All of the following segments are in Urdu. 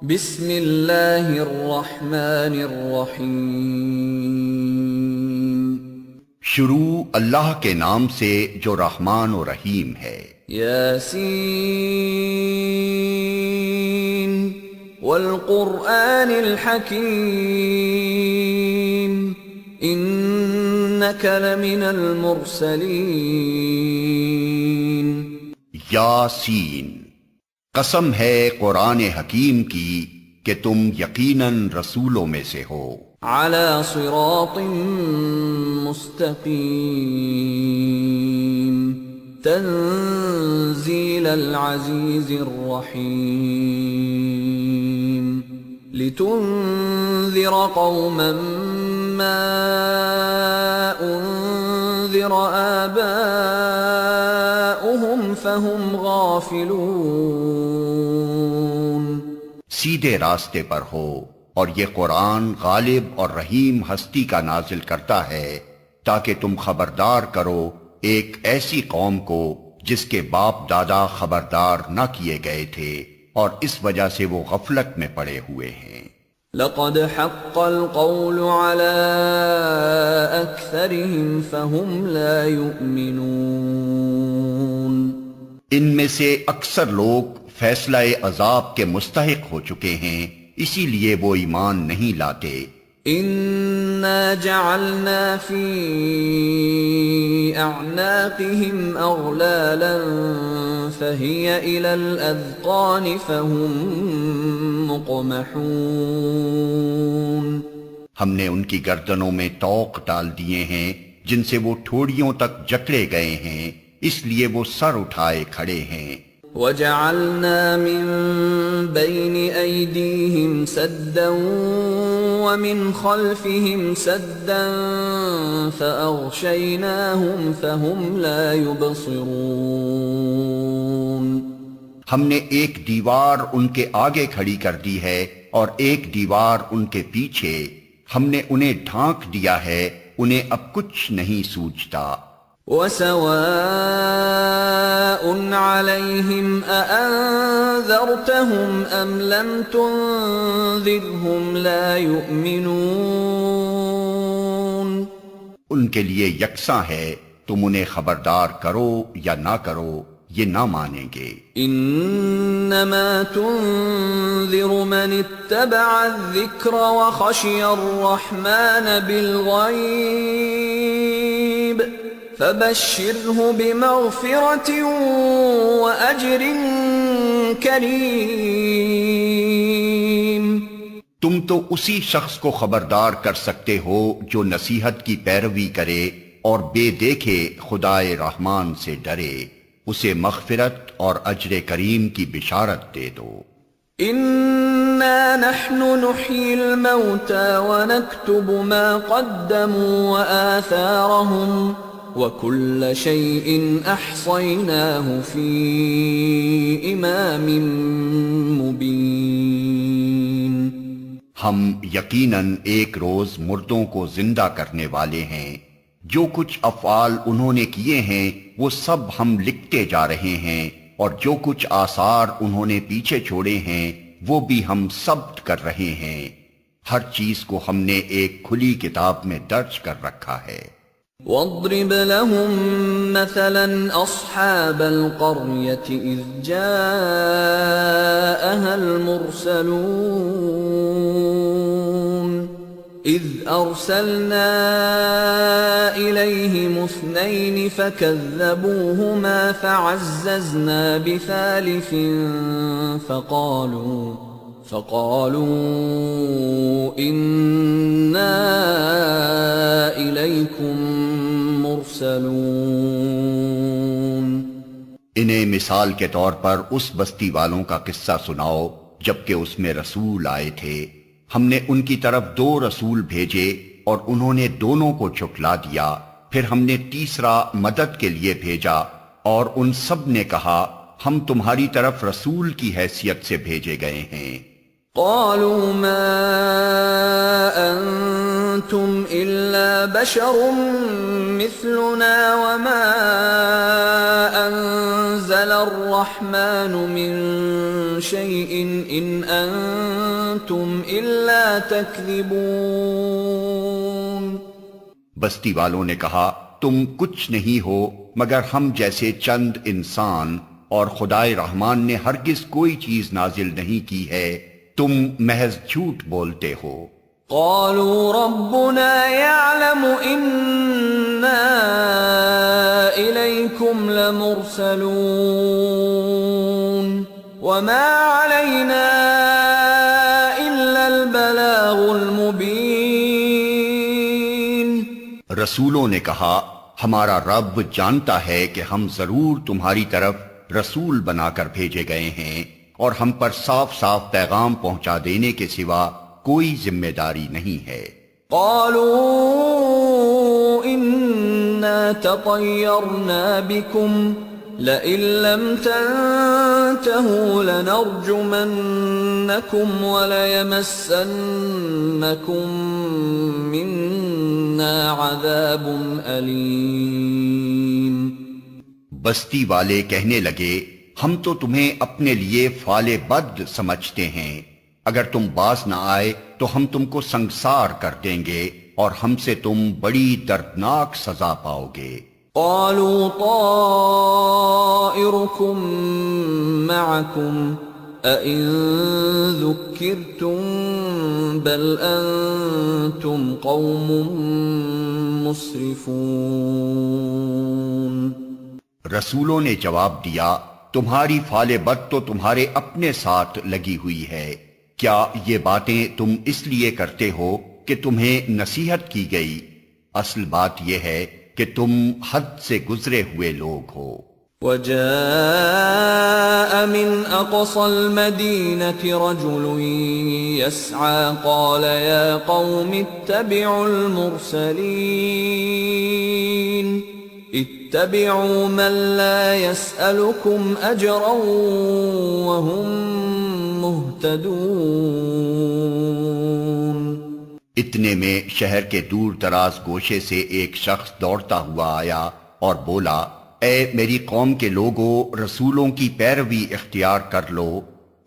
بسم اللہ الرحمن الرحیم شروع اللہ کے نام سے جو رحمان و رحیم ہے۔ یاسین والقرآن الحکیم انک لمن المرسلین۔ یاسین، قسم ہے قرآن حکیم کی کہ تم یقیناً رسولوں میں سے ہو۔ علی صراط مستقیم تنزیل العزیز الرحیم لتنذر قوما ما انذر آباؤهم فهم غافلون۔ سیدھے راستے پر ہو، اور یہ قرآن غالب اور رحیم ہستی کا نازل کرتا ہے تاکہ تم خبردار کرو ایک ایسی قوم کو جس کے باپ دادا خبردار نہ کیے گئے تھے، اور اس وجہ سے وہ غفلت میں پڑے ہوئے ہیں۔ لقد حق القول على اکثرهم فهم لا يؤمنون۔ ان میں سے اکثر لوگ فیصلہ عذاب کے مستحق ہو چکے ہیں، اسی لیے وہ ایمان نہیں لاتے۔ انا جعلنا في اعناقهم اغلالا فهي الى الاذقان فهم مقمحون۔ ہم نے ان کی گردنوں میں طوق ڈال دیے ہیں جن سے وہ ٹھوڑیوں تک جکڑے گئے ہیں، اس لیے وہ سر اٹھائے کھڑے ہیں۔ وَجَعَلْنَا مِن بَيْنِ أَيْدِيهِمْ سَدًّا وَمِنْ خَلْفِهِمْ سَدًّا فَأَغْشَيْنَاهُمْ فَهُمْ لَا يُبْصِرُونَ۔ ہم نے ایک دیوار ان کے آگے کھڑی کر دی ہے اور ایک دیوار ان کے پیچھے، ہم نے انہیں ڈھانک دیا ہے، انہیں اب کچھ نہیں سوچتا۔ وَسَوَاءٌ عَلَيْهِمْ أَأَنذَرْتَهُمْ أَمْ لَمْ تُنذِرْهُمْ لَا يُؤْمِنُونَ۔ ان کے لیے یکساں ہے، تم انہیں خبردار کرو یا نہ کرو، یہ نہ مانیں گے۔ انما تنذر من اتبع الذکر وخشی الرحمن بالغیب فبشرہ بمغفرة واجر کریم۔ تم تو اسی شخص کو خبردار کر سکتے ہو جو نصیحت کی پیروی کرے اور بے دیکھے خدائے رحمان سے ڈرے، اسے مغفرت اور اجر کریم کی بشارت دے دو۔ اِنَّا نَحْنُ نُحْيِي الْمَوْتَى وَنَكْتُبُ مَا قَدَّمُوا وَآثَارَهُمْ وَكُلَّ شَيْءٍ أَحْصَيْنَاهُ فِي إِمَامٍ مُبِينٍ۔ ہم یقیناً ایک روز مردوں کو زندہ کرنے والے ہیں، جو کچھ افعال انہوں نے کیے ہیں وہ سب ہم لکھتے جا رہے ہیں، اور جو کچھ آثار انہوں نے پیچھے چھوڑے ہیں وہ بھی ہم ثبت کر رہے ہیں۔ ہر چیز کو ہم نے ایک کھلی کتاب میں درج کر رکھا ہے۔ وَاضْرِبْ لَهُم مَّثَلًا أَصْحَابَ الْقَرْيَةِ إِذْ جَاءَهَا الْمُرْسَلُونَ إِذْ أَرْسَلْنَا إِلَيْهِمُ اثْنَيْنِ فَكَذَّبُوهُمَا فَعَزَّزْنَا بِثَالِثٍ فَقَالُوا إِنَّا إِلَيْكُمْ مُرْسَلُونَ۔ انہیں مثال کے طور پر اس بستی والوں کا قصہ سناؤ جبکہ اس میں رسول آئے تھے، ہم نے ان کی طرف 2 رسول بھیجے اور انہوں نے دونوں کو جھٹلا دیا، پھر ہم نے تیسرا مدد کے لیے بھیجا اور ان سب نے کہا ہم تمہاری طرف رسول کی حیثیت سے بھیجے گئے ہیں۔ قالوا ما انتم الا بشر مثلنا وما انزل نزل الرحمن من شيء إن أنتم إلا تكذبون. بستی والوں نے کہا تم کچھ نہیں ہو مگر ہم جیسے چند انسان، اور خدائے رحمان نے ہرگز کوئی چیز نازل نہیں کی ہے، تم محض جھوٹ بولتے ہو. قالوا ربنا يعلم إنا إليكم لمرسلون وما علينا إلا البلاغ المبين. رسولوں نے کہا ہمارا رب جانتا ہے کہ ہم ضرور تمہاری طرف رسول بنا کر بھیجے گئے ہیں، اور ہم پر صاف صاف پیغام پہنچا دینے کے سوا کوئی ذمہ داری نہیں ہے. قالوا إنا تطيرنا بكم لئن لم تنتهوا لنرجمنكم وليمسنكم منا عذاب أليم. بستی والے کہنے لگے ہم تو تمہیں اپنے لیے فال بد سمجھتے ہیں، اگر تم باز نہ آئے تو ہم تم کو سنگسار کر دیں گے اور ہم سے تم بڑی دردناک سزا پاؤ گے. قالوا طائركم معكم أئن ذكرتم بل أنتم قوم مسرفون. رسولوں نے جواب دیا تمہاری فال بد تو تمہارے اپنے ساتھ لگی ہوئی ہے، کیا یہ باتیں تم اس لیے کرتے ہو کہ تمہیں نصیحت کی گئی؟ اصل بات یہ ہے کہ تم حد سے گزرے ہوئے لوگ ہو. وجاء من أقصى المدينة رجل يسعى قال يا قوم اتبعوا المرسلين اتبعوا من لا يسألكم أجرا وهم مهتدون. اتنے میں شہر کے دور دراز گوشے سے ایک شخص دوڑتا ہوا آیا اور بولا اے میری قوم کے لوگوں، رسولوں کی پیروی اختیار کر لو،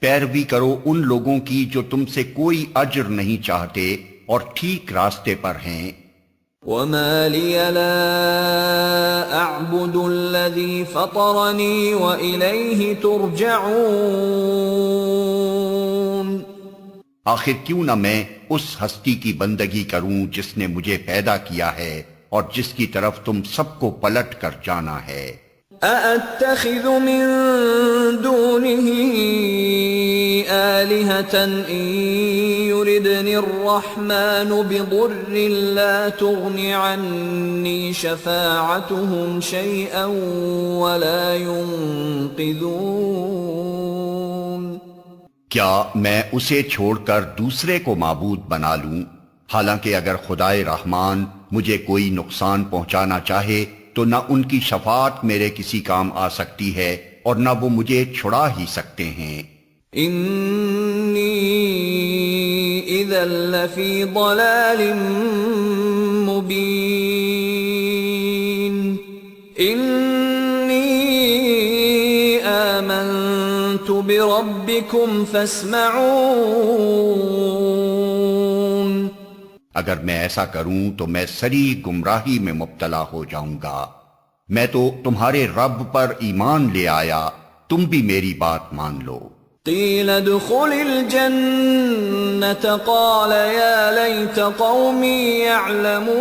پیروی کرو ان لوگوں کی جو تم سے کوئی اجر نہیں چاہتے اور ٹھیک راستے پر ہیں. وما لي لا أعبد الذي فطرني وإليه ترجعون. آخر کیوں نہ میں اس ہستی کی بندگی کروں جس نے مجھے پیدا کیا ہے اور جس کی طرف تم سب کو پلٹ کر جانا ہے. أأتخذ من دونه آلهة إن يردني الرحمن بضر لا تغن عني شفاعتهم شيئا ولا ينقذون. کیا میں اسے چھوڑ کر دوسرے کو معبود بنا لوں، حالانکہ اگر خدائے رحمان مجھے کوئی نقصان پہنچانا چاہے تو نہ ان کی شفاعت میرے کسی کام آ سکتی ہے اور نہ وہ مجھے چھڑا ہی سکتے ہیں. انی اذا لفی ضلال مبین. انی آمنت بربکم فاسمعون. اگر میں ایسا کروں تو میں سری گمراہی میں مبتلا ہو جاؤں گا. میں تو تمہارے رب پر ایمان لے آیا، تم بھی میری بات مان لو. قیل ادخل الجنة قال یا لیت قومی یعلمون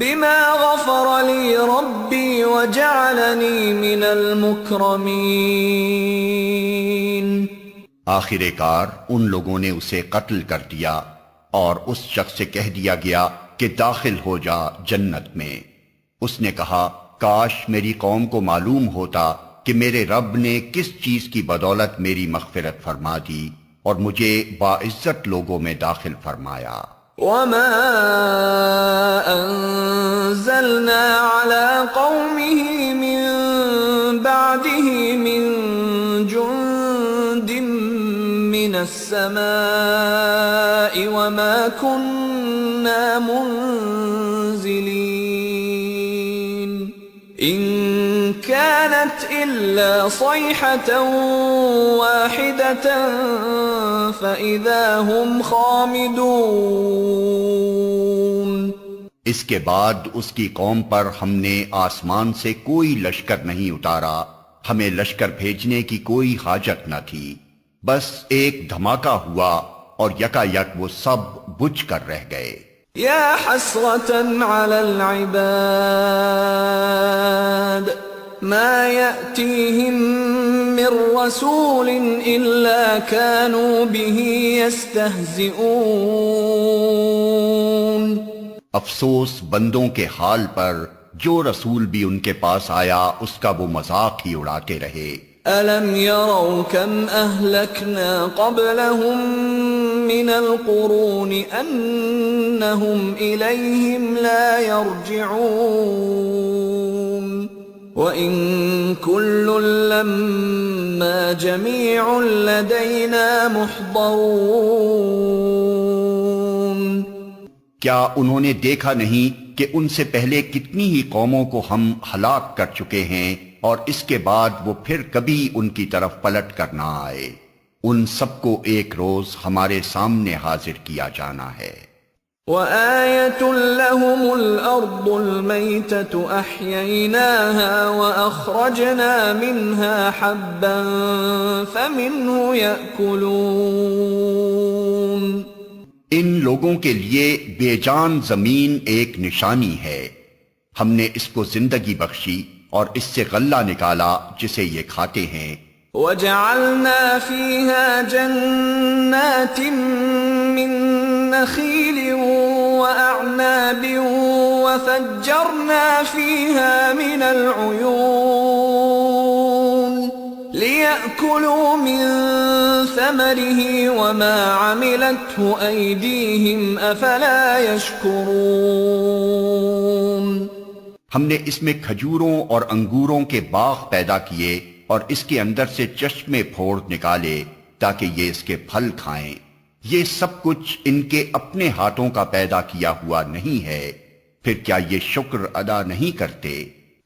بما غفر لی ربی وجعلنی من المکرمین. آخر کار ان لوگوں نے اسے قتل کر دیا اور اس شخص سے کہہ دیا گیا کہ داخل ہو جا جنت میں. اس نے کہا کاش میری قوم کو معلوم ہوتا کہ میرے رب نے کس چیز کی بدولت میری مغفرت فرما دی اور مجھے باعزت لوگوں میں داخل فرمایا. وما انزلنا على قومه من بعده من جند من السماء وما كنا منزلين إن كانت إلا صيحة واحدة فإذا هم خامدون. اس کے بعد اس کی قوم پر ہم نے آسمان سے کوئی لشکر نہیں اتارا، ہمیں لشکر بھیجنے کی کوئی حاجت نہ تھی، بس ایک دھماکہ ہوا اور یکا یک وہ سب بجھ کر رہ گئے. يا حسرة على العباد ما يأتيهم من رسول إلا كانوا به يستهزئون. افسوس بندوں کے حال پر جو رسول بھی ان کے پاس آیا اس کا وہ مذاق ہی اڑاتے رہے. ألم يروا كم أهلكنا قبلهم من القرون أنهم إليهم لا يرجعون وإن كل لما جميع لدينا محضرون. کیا انہوں نے دیکھا نہیں کہ ان سے پہلے کتنی ہی قوموں کو ہم ہلاک کر چکے ہیں اور اس کے بعد وہ پھر کبھی ان کی طرف پلٹ کر نہ آئے. ان سب کو ایک روز ہمارے سامنے حاضر کیا جانا ہے. وَآيَةٌ لَهُمُ الْأَرْضُ الْمَيْتَةُ أَحْيَيْنَاهَا وَأَخْرَجْنَا مِنْهَا حَبًّا فَمِنْهُ يَأْكُلُونَ. ان لوگوں کے لیے بے جان زمین ایک نشانی ہے، ہم نے اس کو زندگی بخشی اور اس سے غلہ نکالا جسے یہ کھاتے ہیں. وَجَعَلْنَا فِيهَا جَنَّاتٍ مِّن نَخِيلٍ وَأَعْنَابٍ وَفَجَّرْنَا فِيهَا مِنَ الْعُيُونِ لِيَأْكُلُوا مِن ثَمَرِهِ وَمَا عَمِلَتْهُ أَيْدِيهِمْ أَفَلَا يَشْكُرُونَ. ہم نے اس میں کھجوروں اور انگوروں کے باغ پیدا کیے اور اس کے اندر سے چشمے پھوڑ نکالے تاکہ یہ اس کے پھل کھائیں. یہ سب کچھ ان کے اپنے ہاتھوں کا پیدا کیا ہوا نہیں ہے، پھر کیا یہ شکر ادا نہیں کرتے؟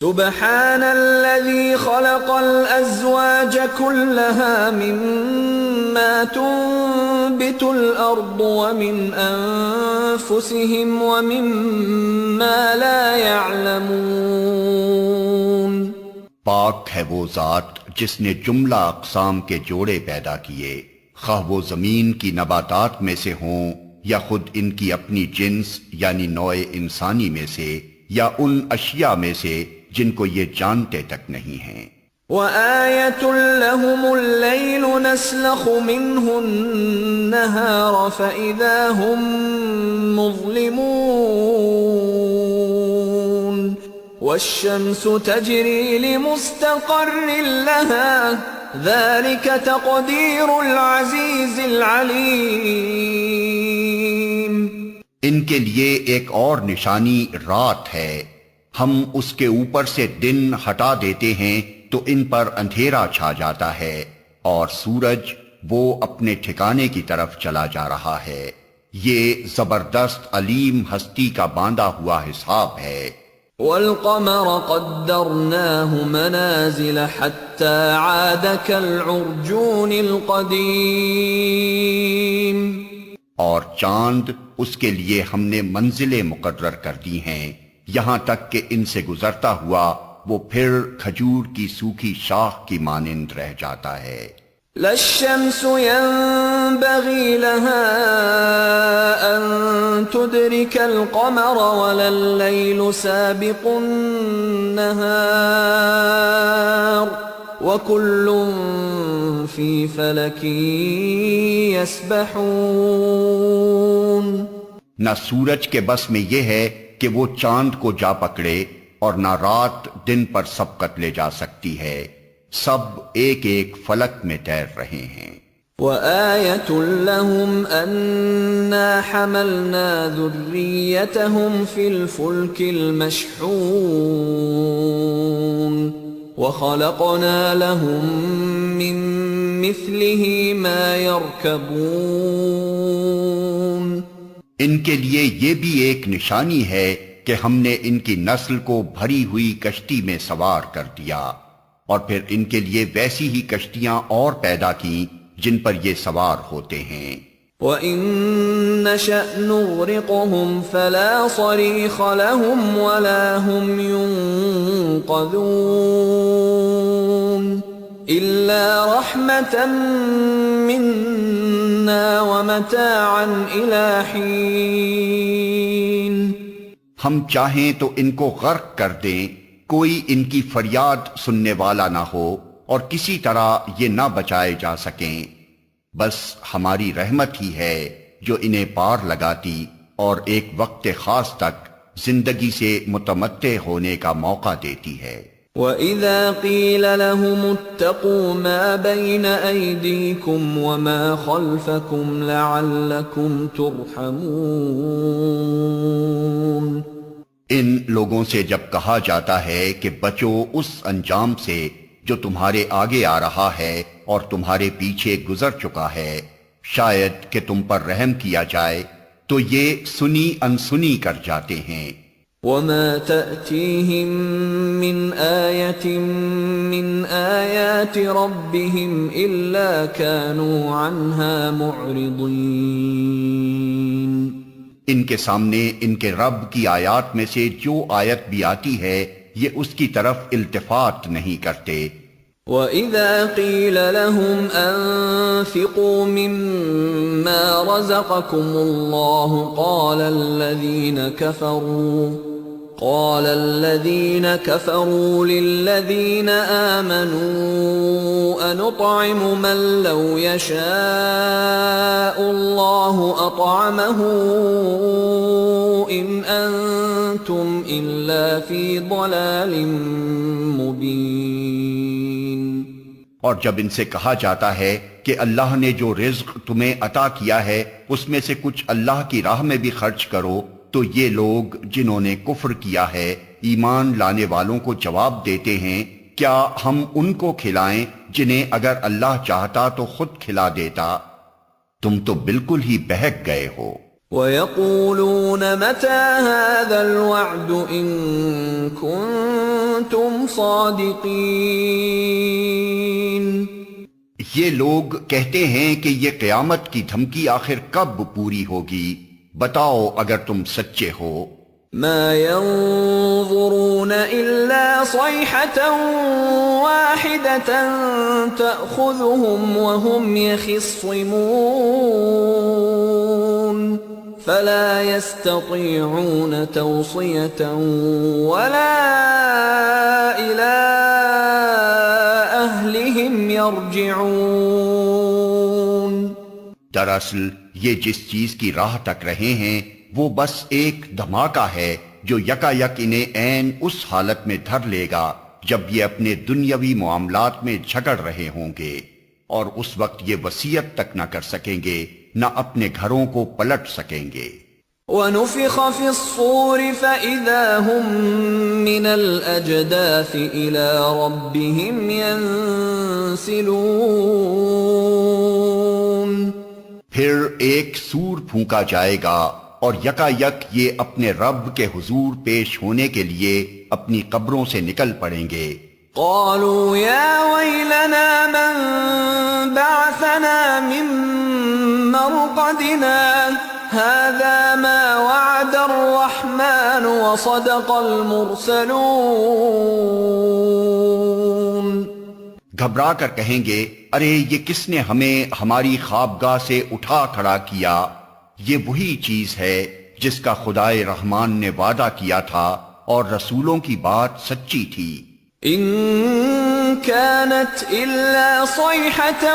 سبحان الذي خلق الأزواج كلها مما تنبت الأرض ومن أنفسهم ومما لا يعلمون. پاک ہے وہ ذات جس نے جملہ اقسام کے جوڑے پیدا کیے، خواہ وہ زمین کی نباتات میں سے ہوں یا خود ان کی اپنی جنس یعنی نوع انسانی میں سے یا ان اشیاء میں سے جن کو یہ جانتے تک نہیں ہیں. وَآيَةٌ لَهُمُ اللَّيْلُ نَسْلَخُ مِنْهُ النَّهَارَ فَإِذَا هُمْ مُظْلِمُونَ وَالشَّمْسُ تَجْرِي لِمُسْتَقَرٍّ لَهَا ذَلِكَ تَقْدِيرُ الْعَزِيزِ الْعَلِيمِ. ان کے لیے ایک اور نشانی رات ہے، ہم اس کے اوپر سے دن ہٹا دیتے ہیں تو ان پر اندھیرا چھا جاتا ہے اور سورج وہ اپنے ٹھکانے کی طرف چلا جا رہا ہے. یہ زبردست علیم ہستی کا باندھا ہوا حساب ہے. وَالْقَمَرَ قَدَّرْنَاهُ مَنَازِلَ حَتَّى عَادَ كَالْعُرْجُونِ الْقَدِيمِ. اور چاند اس کے لیے ہم نے منزلیں مقرر کر دی ہیں یہاں تک کہ ان سے گزرتا ہوا وہ پھر کھجور کی سوکھی شاخ کی مانند رہ جاتا ہے. لا الشمس ينبغي لها أن تدرك القمر ولا الليل سابق النهار وكل في فلك يسبحون. نہ سورج کے بس میں یہ ہے کہ وہ چاند کو جا پکڑے اور نہ رات دن پر سبقت لے جا سکتی ہے، سب ایک ایک فلک میں تیر رہے ہیں. وَآيَةٌ لَهُمْ أَنَّا حَمَلْنَا ذُرِّيَّتَهُمْ فِي الْفُلْكِ الْمَشْحُونِ وَخَلَقْنَا لَهُم مِّن مِّثْلِهِ مَا يَرْكَبُونَ. ان کے لیے یہ بھی ایک نشانی ہے کہ ہم نے ان کی نسل کو بھری ہوئی کشتی میں سوار کر دیا اور پھر ان کے لیے ویسی ہی کشتیاں اور پیدا کی جن پر یہ سوار ہوتے ہیں۔ وَإِن نَّشَأْ نُغْرِقْهُمْ فَلَا صَرِيخَ لَهُمْ وَلَا هُمْ يُنقَذُونَ إِلَّا رَحْمَةً مِّنَّا وَمَتَاعًا إِلَىٰ حِينٍ۔ ہم چاہیں تو ان کو غرق کر دیں، کوئی ان کی فریاد سننے والا نہ ہو اور کسی طرح یہ نہ بچائے جا سکیں، بس ہماری رحمت ہی ہے جو انہیں پار لگاتی اور ایک وقت خاص تک زندگی سے متمتع ہونے کا موقع دیتی ہے۔ وَإِذَا قِيلَ لَهُمُ اتَّقُوا مَا بَيْنَ أَيْدِيكُمْ وَمَا خَلْفَكُمْ لَعَلَّكُمْ تُرْحَمُونَ۔ ان لوگوں سے جب کہا جاتا ہے کہ بچو اس انجام سے جو تمہارے آگے آ رہا ہے اور تمہارے پیچھے گزر چکا ہے، شاید کہ تم پر رحم کیا جائے، تو یہ سنی انسنی کر جاتے ہیں۔ وَمَا تَأْتِيهِم مِّنْ آيَةٍ مِّنْ آيَاتِ رَبِّهِمْ إِلَّا كَانُوا عَنْهَا مُعْرِضِينَ۔ ان کے سامنے ان کے رب کی آیات میں سے جو آیت بھی آتی ہے یہ اس کی طرف التفات نہیں کرتے۔ وَإِذَا قِيلَ لَهُمْ أَنفِقُوا مِمَّا رَزَقَكُمُ اللَّهُ قَالَ الَّذِينَ كَفَرُوا لِلَّذِينَ آمَنُوا أَنُطْعِمُ مَن لَّوْ يَشَاءُ اللَّهُ أَطْعَمَهُ إِنْ أَنتُمْ إِلَّا فِي ضَلَالٍ مُّبِينٍ۔ اور جب ان سے کہا جاتا ہے کہ اللہ نے جو رزق تمہیں عطا کیا ہے اس میں سے کچھ اللہ کی راہ میں بھی خرچ کرو، تو یہ لوگ جنہوں نے کفر کیا ہے ایمان لانے والوں کو جواب دیتے ہیں، کیا ہم ان کو کھلائیں جنہیں اگر اللہ چاہتا تو خود کھلا دیتا؟ تم تو بالکل ہی بہک گئے ہو۔ وَيَقُولُونَ مَتَى هَذَا الْوَعْدُ إِن كُنتُمْ صَادِقِينَ۔ یہ لوگ کہتے ہیں کہ یہ قیامت کی دھمکی آخر کب پوری ہوگی، بتاؤ اگر تم سچے ہو۔ ما ينظرون إلا صيحة واحدة تأخذهم وهم يخصمون فلا يستطيعون توصية ولا إلى أهلهم يرجعون۔ دراصل یہ جس چیز کی راہ تک رہے ہیں وہ بس ایک دھماکہ ہے جو یکا یک انہیں عین اس حالت میں دھر لے گا جب یہ اپنے دنیاوی معاملات میں جھگڑ رہے ہوں گے، اور اس وقت یہ وصیت تک نہ کر سکیں گے، نہ اپنے گھروں کو پلٹ سکیں گے۔ وَنُفِخَ فِي الصُّورِ فَإِذَا هُم مِّنَ الْأَجْدَاثِ إِلَىٰ رَبِّهِمْ يَنسِلُونَ۔ پھر ایک سور پھونکا جائے گا اور یکا یک یہ اپنے رب کے حضور پیش ہونے کے لیے اپنی قبروں سے نکل پڑیں گے۔ قالوا يا ويلنا من بعثنا من مرقدنا هذا ما وعد الرحمن وصدق المرسلون۔ گھبرا کر کہیں گے، ارے یہ کس نے ہمیں ہماری خوابگاہ سے اٹھا کھڑا کیا؟ یہ وہی چیز ہے جس کا خدائے رحمان نے وعدہ کیا تھا اور رسولوں کی بات سچی تھی۔ ان كانت الا صيحة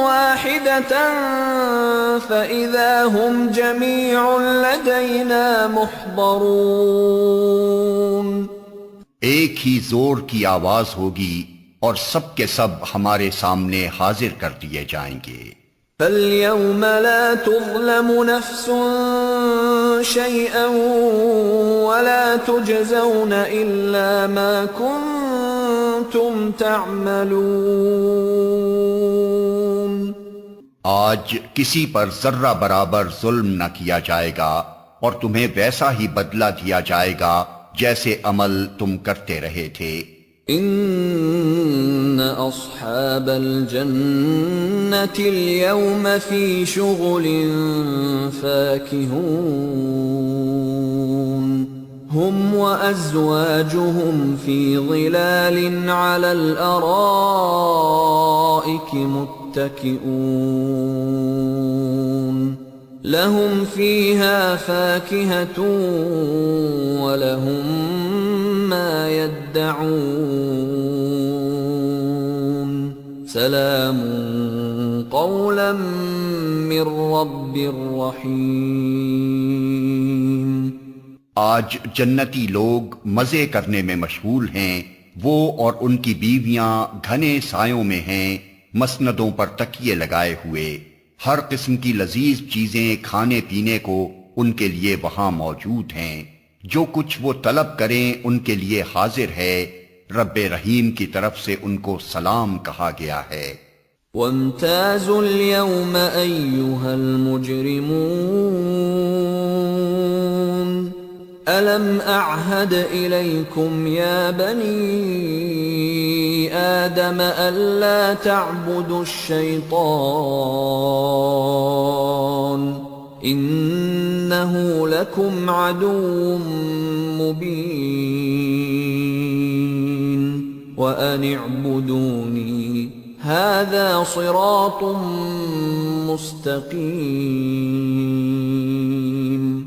واحدة فاذا هم جميع لدينا محضرون۔ ایک ہی زور کی آواز ہوگی اور سب کے سب ہمارے سامنے حاضر کر دیے جائیں گے۔ فَالْيَوْمَ لَا تُظْلَمُ نَفْسٌ شَيْئًا وَلَا تُجْزَوْنَ إِلَّا مَا كُنتُمْ تَعْمَلُونَ۔ آج کسی پر ذرہ برابر ظلم نہ کیا جائے گا اور تمہیں ویسا ہی بدلہ دیا جائے گا جیسے عمل تم کرتے رہے تھے۔ ان اصحاب الجنة اليوم في شغل فاكهون هم وازواجهم في ظلال على الارائك متكئون لهم فيها فاكهة ولهم ما يدعون سلام قولا من رب رحیم۔ آج جنتی لوگ مزے کرنے میں مشغول ہیں، وہ اور ان کی بیویاں گھنے سایوں میں ہیں، مسندوں پر تکیے لگائے ہوئے، ہر قسم کی لذیذ چیزیں کھانے پینے کو ان کے لیے وہاں موجود ہیں، جو کچھ وہ طلب کریں ان کے لیے حاضر ہے، رب رحیم کی طرف سے ان کو سلام کہا گیا ہے۔ وامتازوا اليوم أيها المجرمون ألم أعهد إليكم يا بني آدم ألا تعبدوا الشيطان إنه لكم عدو مبين وأن اعبدوني هذا صراط مستقیم۔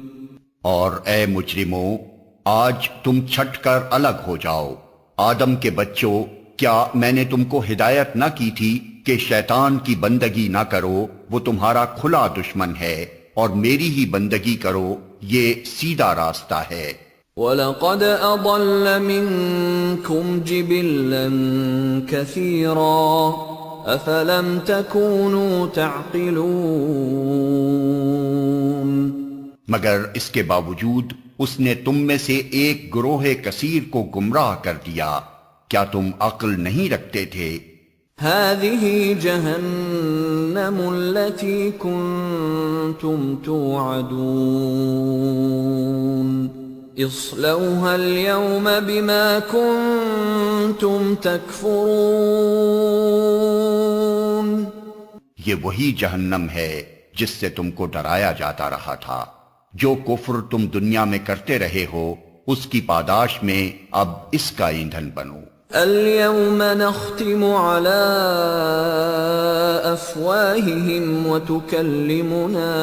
اور اے مجرموں، آج تم چھٹ کر الگ ہو جاؤ۔ آدم کے بچوں، کیا میں نے تم کو ہدایت نہ کی تھی کہ شیطان کی بندگی نہ کرو، وہ تمہارا کھلا دشمن ہے، اور میری ہی بندگی کرو، یہ سیدھا راستہ ہے۔ وَلَقَدْ أَضَلَّ مِنكُمْ جِبِلًّا كَثِيرًا أَفَلَمْ تَكُونُوا تَعْقِلُونَ۔ مگر اس کے باوجود اس نے تم میں سے ایک گروہ کثیر کو گمراہ کر دیا، کیا تم عقل نہیں رکھتے تھے؟ هذه جهنم التي كنتم توعدون اصلوها اليوم بما كنتم تكفرون۔ یہ وہی جہنم ہے جس سے تم کو ڈرایا جاتا رہا تھا، جو کفر تم دنیا میں کرتے رہے ہو اس کی پاداش میں اب اس کا ایندھن بنو۔ اليوم نختم على أفواههم وتكلمنا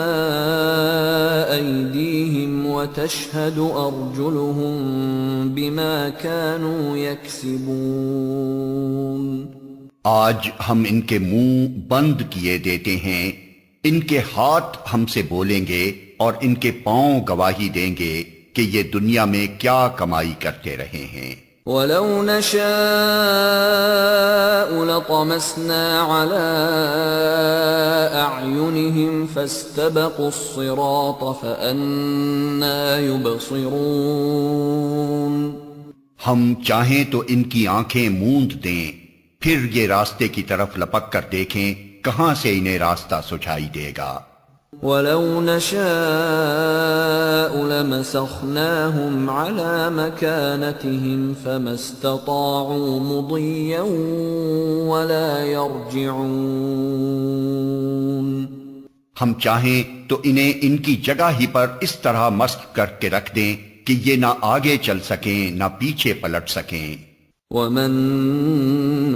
أيديهم وتشهد أرجلهم بما كانوا يكسبون۔ آج ہم ان کے منہ بند کیے دیتے ہیں، ان کے ہاتھ ہم سے بولیں گے اور ان کے پاؤں گواہی دیں گے کہ یہ دنیا میں کیا کمائی کرتے رہے ہیں۔ وَلَوْ نَشَاءُ لَطَمَسْنَا عَلَىٰ أَعْيُنِهِمْ فَاسْتَبَقُوا الصِّرَاطَ فَأَنَّىٰ يُبْصِرُونَ۔ ہم چاہیں تو ان کی آنکھیں موند دیں، پھر یہ راستے کی طرف لپک کر دیکھیں کہاں سے انہیں راستہ سجھائی دے گا۔ وَلَوْ نَشَاءُ لَمَسَخْنَاهُمْ عَلَىٰ مَكَانَتِهِمْ فَمَا اسْتَطَاعُوا مُضِيًّا وَلَا يَرْجِعُونَ۔ ہم چاہیں تو انہیں ان کی جگہ ہی پر اس طرح مسخ کر کے رکھ دیں کہ یہ نہ آگے چل سکیں نہ پیچھے پلٹ سکیں۔ وَمَن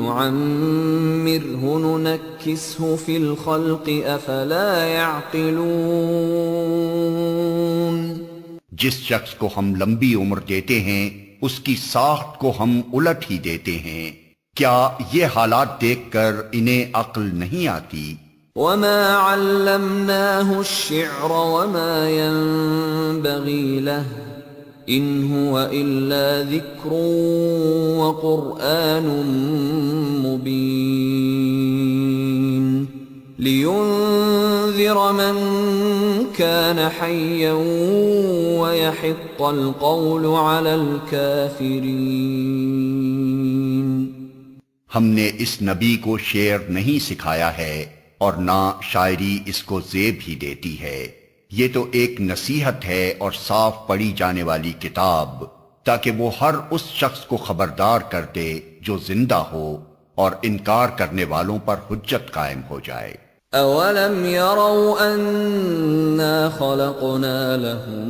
نُعَمِّرْهُ نُنَكِّسْهُ فِي الْخَلْقِ أَفَلَا يَعْقِلُونَ۔ جس شخص کو ہم لمبی عمر دیتے ہیں اس کی ساخت کو ہم الٹ ہی دیتے ہیں، کیا یہ حالات دیکھ کر انہیں عقل نہیں آتی؟ وَمَا عَلَّمْنَاهُ الشِّعْرَ وَمَا يَنبَغِي لَهُ إِنْ هُوَ إِلَّا ذِكْرٌ وَقُرْآنٌ مُبِينٌ لِيُنذِرَ مَن كَانَ حَيًّا وَيَحِقَّ الْقَوْلُ عَلَى الْكَافِرِينَ۔ ہم نے اس نبی کو شعر نہیں سکھایا ہے اور نہ شاعری اس کو زیب ہی دیتی ہے، یہ تو ایک نصیحت ہے اور صاف پڑھی جانے والی کتاب، تاکہ وہ ہر اس شخص کو خبردار کر دے جو زندہ ہو، اور انکار کرنے والوں پر حجت قائم ہو جائے۔ اولم يروا انا خلقنا لهم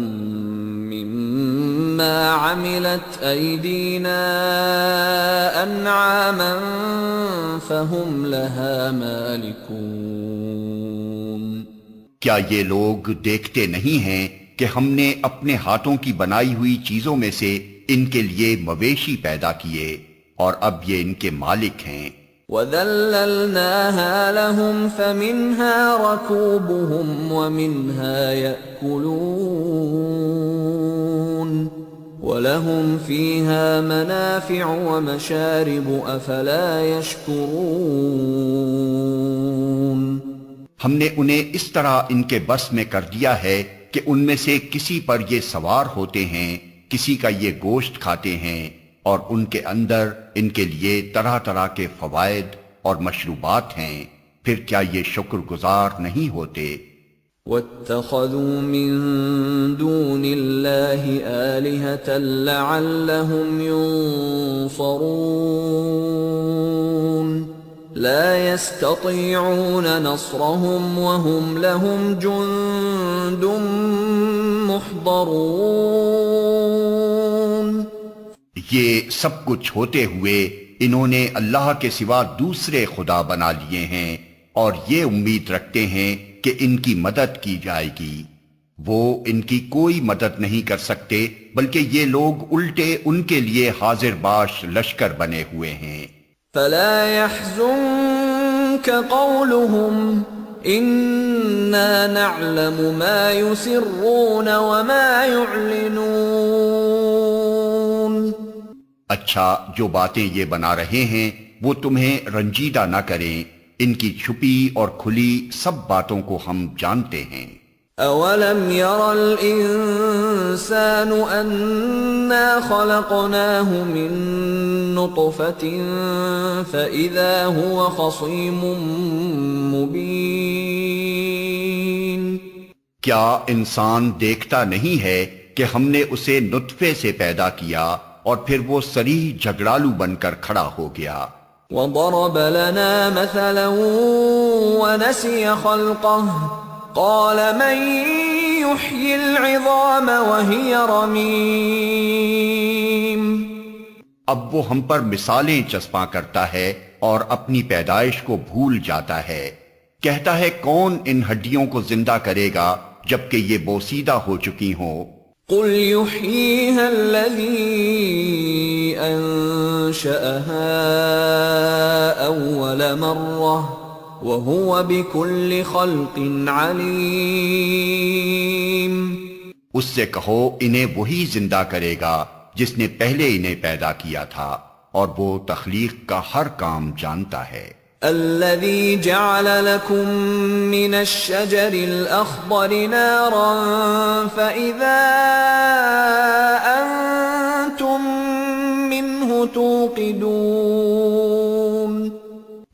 مما عملت ايدينا انعاما فهم لها مالكون؟ کیا یہ لوگ دیکھتے نہیں ہیں کہ ہم نے اپنے ہاتھوں کی بنائی ہوئی چیزوں میں سے ان کے لیے مویشی پیدا کیے اور اب یہ ان کے مالک ہیں۔ وَذَلَّلْنَاهَا لَهُمْ فَمِنْهَا رَكُوبُهُمْ وَمِنْهَا يَأْكُلُونَ وَلَهُمْ فِيهَا مَنَافِعُ وَمَشَارِبُ أَفَلَا يَشْكُرُونَ۔ ہم نے انہیں اس طرح ان کے بس میں کر دیا ہے کہ ان میں سے کسی پر یہ سوار ہوتے ہیں، کسی کا یہ گوشت کھاتے ہیں، اور ان کے اندر ان کے لیے طرح طرح کے فوائد اور مشروبات ہیں، پھر کیا یہ شکر گزار نہیں ہوتے؟ وَاتَّخَذُوا مِن دُونِ اللَّهِ آلِهَةً لَعَلَّهُمْ يُنصَرُونَ لَا يَسْتَطِيعُونَ نَصْرَهُمْ وَهُمْ لَهُمْ جُندٌ مُحْضَرُونَ۔ یہ سب کچھ ہوتے ہوئے انہوں نے اللہ کے سوا دوسرے خدا بنا لیے ہیں اور یہ امید رکھتے ہیں کہ ان کی مدد کی جائے گی۔ وہ ان کی کوئی مدد نہیں کر سکتے، بلکہ یہ لوگ الٹے ان کے لیے حاضر باش لشکر بنے ہوئے ہیں۔ فَلَا يَحْزُنكَ قَوْلُهُمْ إِنَّا نَعْلَمُ مَا يُسِرُّونَ وَمَا يُعْلِنُونَ۔ اچھا، جو باتیں یہ بنا رہے ہیں وہ تمہیں رنجیدہ نہ کریں، ان کی چھپی اور کھلی سب باتوں کو ہم جانتے ہیں۔ اولم ير الانسان انا خلقناه من نطفة فاذا هو خصيم مبين۔ کیا انسان دیکھتا نہیں ہے کہ ہم نے اسے نطفے سے پیدا کیا اور پھر وہ صریح جھگڑالو بن کر کھڑا ہو گیا۔ وضرب لنا مثلا ونسي خلقه قال من يحيي العظام وهي رميم۔ اب وہ ہم پر مثالیں چسپاں کرتا ہے اور اپنی پیدائش کو بھول جاتا ہے، کہتا ہے کون ان ہڈیوں کو زندہ کرے گا جبکہ یہ بوسیدہ ہو چکی ہوں۔ قل يحييها الذي أنشأها أول مرة وهو بكل خلق عليم۔ اس سے کہو انہیں وہی زندہ کرے گا جس نے پہلے انہیں پیدا کیا تھا، اور وہ تخلیق کا ہر کام جانتا ہے۔ الذي جعل لكم من الشجر الأخضر نارا فإذا أنتم منه توقدون۔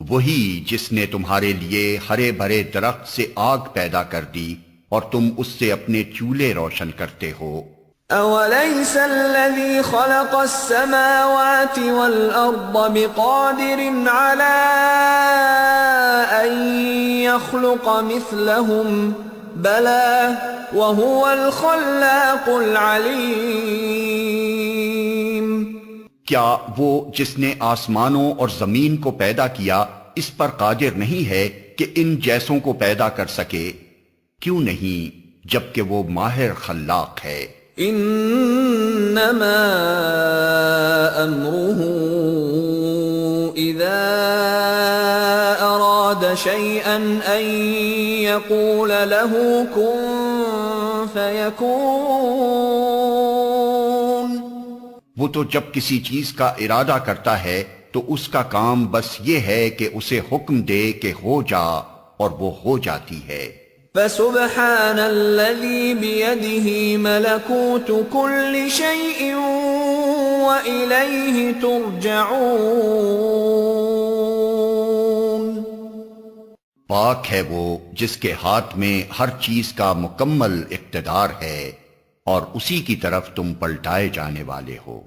وہی جس نے تمہارے لیے ہرے بھرے درخت سے آگ پیدا کر دی اور تم اس سے اپنے چولہے روشن کرتے ہو۔ أوليس الذي خلق السماوات والأرض بقادر على أن يخلق مثلهم بلى وهو الخلاق العليم۔ کیا وہ جس نے آسمانوں اور زمین کو پیدا کیا اس پر قادر نہیں ہے کہ ان جیسوں کو پیدا کر سکے؟ کیوں نہیں، جبکہ وہ ماہر خلاق ہے۔ انما امره اذا اراد شيئا ان يقول له كن فيكون۔ وہ تو جب کسی چیز کا ارادہ کرتا ہے تو اس کا کام بس یہ ہے کہ اسے حکم دے کہ ہو جا، اور وہ ہو جاتی ہے۔ فسبحان الذي بيده ملكوت كل شيء وإليه ترجعون۔ پاک ہے وہ جس کے ہاتھ میں ہر چیز کا مکمل اقتدار ہے اور اسی کی طرف تم پلٹائے جانے والے ہو۔